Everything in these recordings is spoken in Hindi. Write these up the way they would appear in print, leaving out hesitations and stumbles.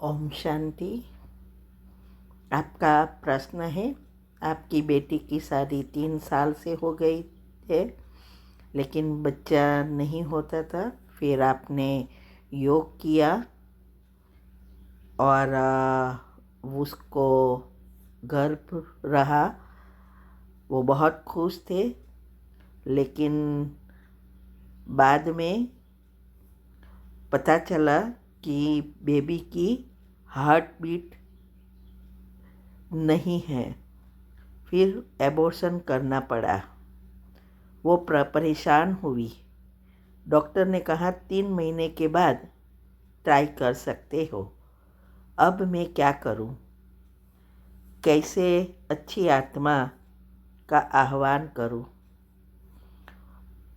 ओम शांति। आपका प्रश्न है, आपकी बेटी की शादी 3 साल से हो गई है लेकिन बच्चा नहीं होता था। फिर आपने योग किया और उसको गर्भ रहा। वो बहुत खुश थे, लेकिन बाद में पता चला कि बेबी की हार्ट बीट नहीं है। फिर एबॉर्शन करना पड़ा। वो परेशान हुई। डॉक्टर ने कहा 3 महीने के बाद ट्राई कर सकते हो। अब मैं क्या करूं? कैसे अच्छी आत्मा का आह्वान करूं?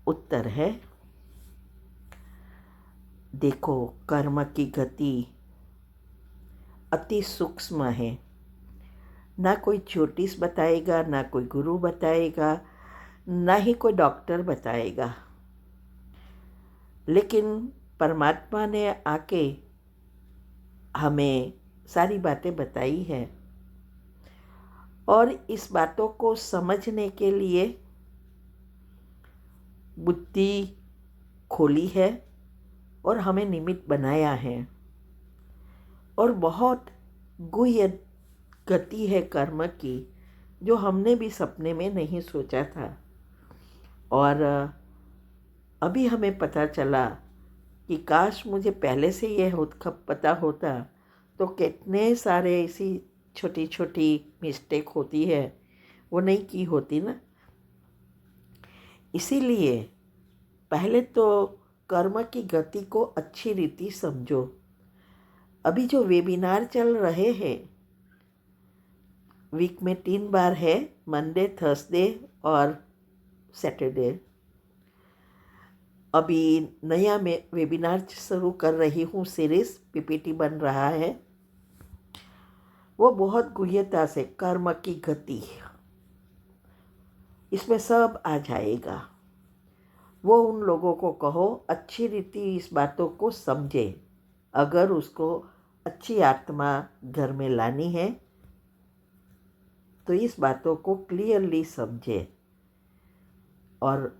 उत्तर है, देखो, कर्म की गति अति सूक्ष्म है। ना कोई ज्योतिष बताएगा, ना कोई गुरु बताएगा, ना ही कोई डॉक्टर बताएगा। लेकिन परमात्मा ने आके हमें सारी बातें बताई है, और इस बातों को समझने के लिए बुद्धि खोली है और हमें निमित्त बनाया है। और बहुत गुह्य गति है कर्म की, जो हमने भी सपने में नहीं सोचा था। और अभी हमें पता चला कि काश मुझे पहले से यह पता होता तो कितने सारे ऐसी छोटी छोटी मिस्टेक होती है वो नहीं की होती ना। इसीलिए पहले तो कर्म की गति को अच्छी रीति समझो। अभी जो वेबिनार चल रहे हैं, वीक में 3 बार है, मंडे, थर्सडे और सैटरडे। अभी नया में वेबिनार शुरू कर रही हूँ, सीरीज पीपीटी बन रहा है। वो बहुत गुह्यता से कर्म की गति, इसमें सब आ जाएगा। वो उन लोगों को कहो अच्छी रीति इस बातों को समझे। अगर उसको अच्छी आत्मा घर में लानी है तो इस बातों को क्लियरली समझे, और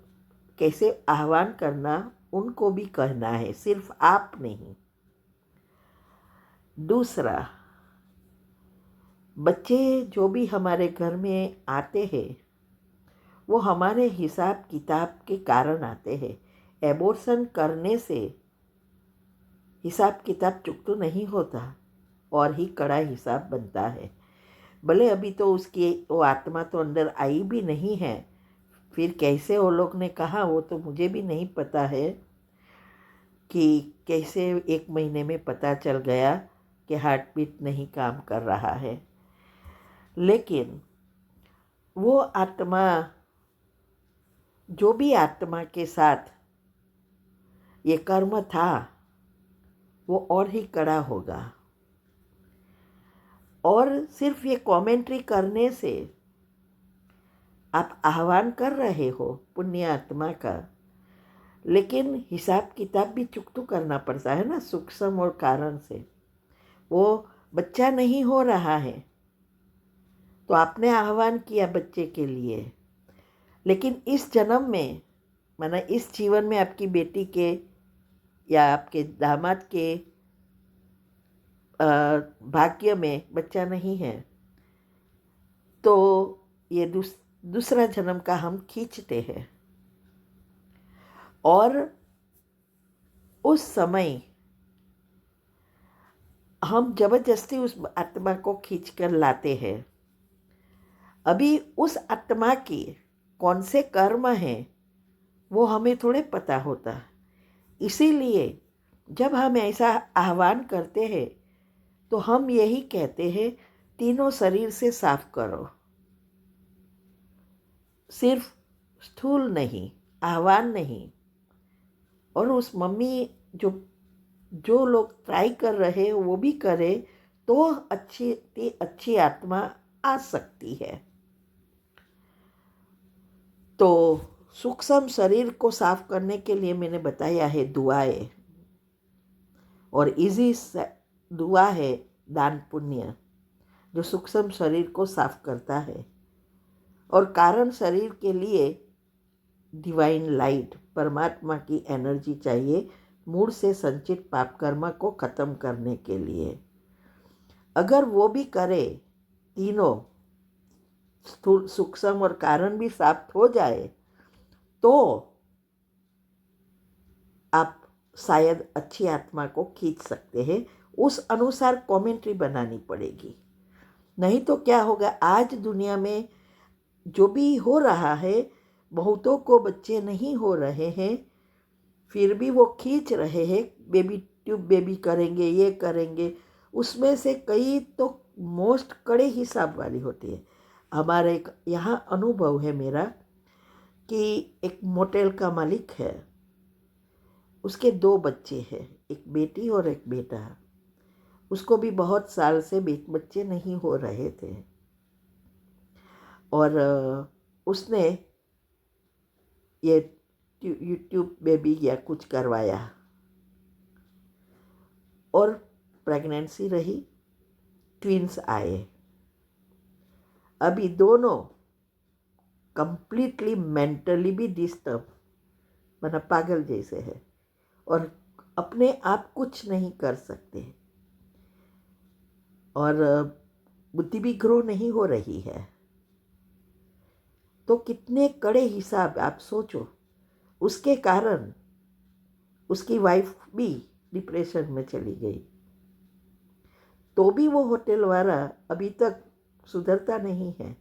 कैसे आह्वान करना उनको भी कहना है, सिर्फ आप नहीं। दूसरा, बच्चे जो भी हमारे घर में आते हैं वो हमारे हिसाब किताब के कारण आते हैं। एबॉर्शन करने से हिसाब किताब चुक तो नहीं होता, और ही कड़ा हिसाब बनता है। भले अभी तो उसकी वो आत्मा तो अंदर आई भी नहीं है। फिर कैसे वो लोग ने कहा वो तो मुझे भी नहीं पता है कि कैसे 1 महीने में पता चल गया कि हार्ट बीट नहीं काम कर रहा है। लेकिन वो आत्मा, जो भी आत्मा के साथ ये कर्म था, वो और ही कड़ा होगा। और सिर्फ ये कमेंट्री करने से आप आह्वान कर रहे हो पुण्य आत्मा का, लेकिन हिसाब किताब भी चुक तो करना पड़ता है ना, सूक्ष्म और कारण से। वो बच्चा नहीं हो रहा है तो आपने आह्वान किया बच्चे के लिए, लेकिन इस जन्म में, माना इस जीवन में आपकी बेटी के या आपके दामाद के भाग्य में बच्चा नहीं है, तो ये दूसरा जन्म का हम खींचते हैं। और उस समय हम जबरदस्ती उस आत्मा को खींच कर लाते हैं। अभी उस आत्मा की कौन से कर्म हैं वो हमें थोड़े पता होता। इसीलिए जब हम ऐसा आह्वान करते हैं तो हम यही कहते हैं, तीनों शरीर से साफ करो। सिर्फ स्थूल नहीं, आह्वान नहीं। और उस मम्मी जो जो लोग ट्राई कर रहे हैं वो भी करे तो अच्छी आत्मा आ सकती है। तो सूक्ष्म शरीर को साफ करने के लिए मैंने बताया है दुआएं, और इजी दुआ है दान पुण्य, जो सूक्ष्म शरीर को साफ करता है, और कारण शरीर के लिए डिवाइन लाइट, परमात्मा की एनर्जी चाहिए मूड से संचित पाप कर्म को खत्म करने के लिए। अगर वो भी करे, तीनों स्थूल सूक्ष्म और कारण भी साफ हो जाए, तो आप शायद अच्छी आत्मा को खींच सकते हैं। उस अनुसार कमेंट्री बनानी पड़ेगी, नहीं तो क्या होगा, आज दुनिया में जो भी हो रहा है, बहुतों को बच्चे नहीं हो रहे हैं, फिर भी वो खींच रहे हैं, बेबी ट्यूब बेबी करेंगे, ये करेंगे। उसमें से कई तो मोस्ट कड़े हिसाब वाली होती है। हमारे एक यहाँ अनुभव है मेरा कि एक मोटेल का मालिक है, उसके 2 बच्चे हैं, एक बेटी और एक बेटा। उसको भी बहुत साल से बच्चे नहीं हो रहे थे, और उसने ये यूट्यूब बेबी या कुछ करवाया, और प्रेगनेंसी रही, ट्विंस आए। अभी दोनों कंप्लीटली मेंटली भी डिस्टर्ब, मतलब पागल जैसे है, और अपने आप कुछ नहीं कर सकते, और बुद्धि भी ग्रो नहीं हो रही है। तो कितने कड़े हिसाब आप सोचो। उसके कारण उसकी वाइफ भी डिप्रेशन में चली गई, तो भी वो होटल वाला अभी तक सुधरता नहीं है।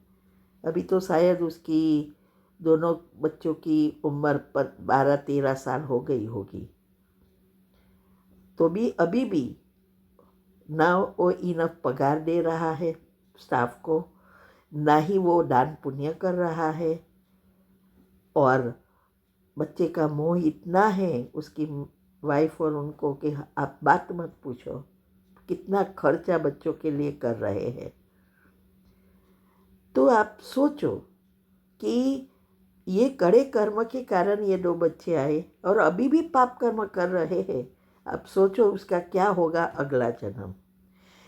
अभी तो शायद उसकी दोनों बच्चों की उम्र पर 12-13 साल हो गई होगी, तो भी अभी भी ना वो इनफ पगार दे रहा है स्टाफ को, ना ही वो दान पुण्य कर रहा है, और बच्चे का मोह इतना है उसकी वाइफ और उनको कि आप बात मत पूछो, कितना खर्चा बच्चों के लिए कर रहे हैं। तो आप सोचो कि ये कड़े कर्म के कारण ये 2 बच्चे आए, और अभी भी पाप कर्म कर रहे हैं। आप सोचो उसका क्या होगा अगला जन्म।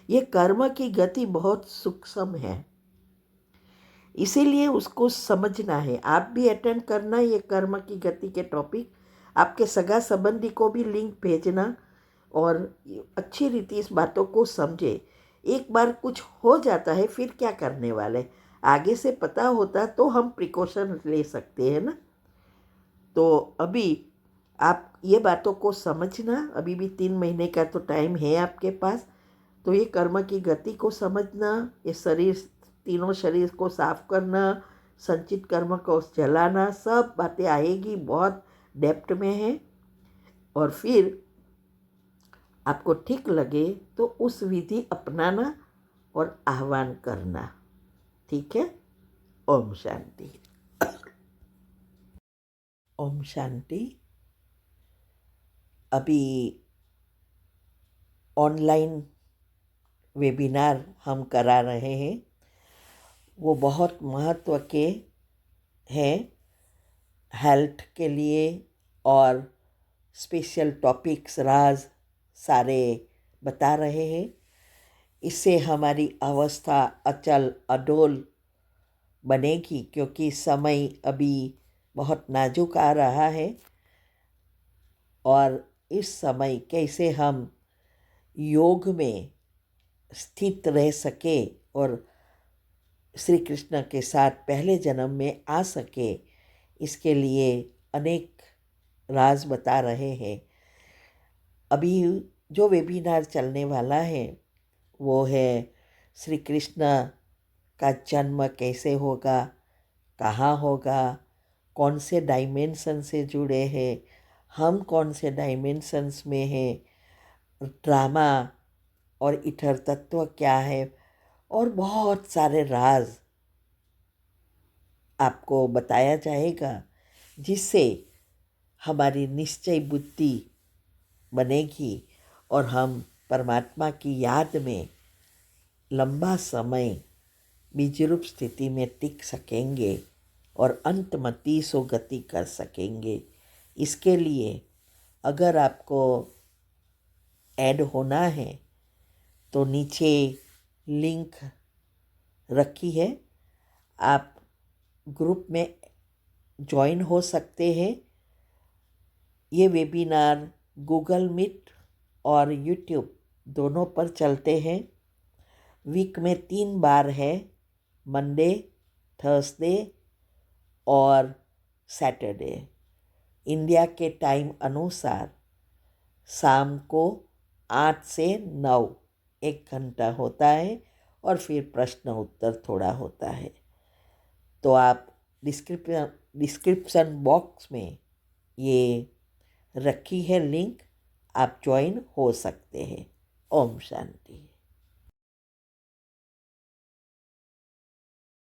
ये कर्म की गति बहुत सूक्ष्म है, इसीलिए उसको समझना है। आप भी अटेंड करना ये कर्म की गति के टॉपिक, आपके सगा संबंधी को भी लिंक भेजना, और अच्छी रीति इस बातों को समझे। एक बार कुछ हो जाता है, फिर क्या करने वाले, आगे से पता होता तो हम प्रिकॉशन ले सकते हैं ना। तो अभी आप ये बातों को समझना, अभी भी 3 महीने का तो टाइम है आपके पास। तो ये कर्म की गति को समझना, ये शरीर, तीनों शरीर को साफ करना, संचित कर्म को जलाना, सब बातें आएगी, बहुत डेप्थ में है। और फिर आपको ठीक लगे तो उस विधि अपनाना और आह्वान करना। ठीक है। ओम शांति। ओम शांति। अभी ऑनलाइन वेबिनार हम करा रहे हैं, वो बहुत महत्व के हैं हेल्थ के लिए, और स्पेशल टॉपिक्स राज सारे बता रहे हैं। इससे हमारी अवस्था अचल अडोल बनेगी, क्योंकि समय अभी बहुत नाजुक आ रहा है, और इस समय कैसे हम योग में स्थित रह सके और श्री कृष्ण के साथ पहले जन्म में आ सके, इसके लिए अनेक राज बता रहे हैं। अभी जो वेबिनार चलने वाला है वो है श्री कृष्ण का जन्म कैसे होगा, कहाँ होगा, कौन से डायमेंशन से जुड़े हैं, हम कौन से डायमेंशंस में हैं, ड्रामा और इथर तत्व क्या है, और बहुत सारे राज आपको बताया जाएगा, जिससे हमारी निश्चय बुद्धि बनेगी और हम परमात्मा की याद में लंबा समय बीजरूप स्थिति में टिक सकेंगे और अंतमति सो गति कर सकेंगे। इसके लिए अगर आपको ऐड होना है तो नीचे लिंक रखी है, आप ग्रुप में ज्वाइन हो सकते हैं। ये वेबिनार गूगल मीट और यूट्यूब दोनों पर चलते हैं। वीक में 3 बार है, मंडे, थर्सडे और सैटरडे। इंडिया के टाइम अनुसार शाम को 8 से 9 1 घंटा होता है और फिर प्रश्न उत्तर थोड़ा होता है। तो आप डिस्क्रिप्शन बॉक्स में ये रखी है लिंक, आप ज्वाइन हो सकते हैं। ओम शांति।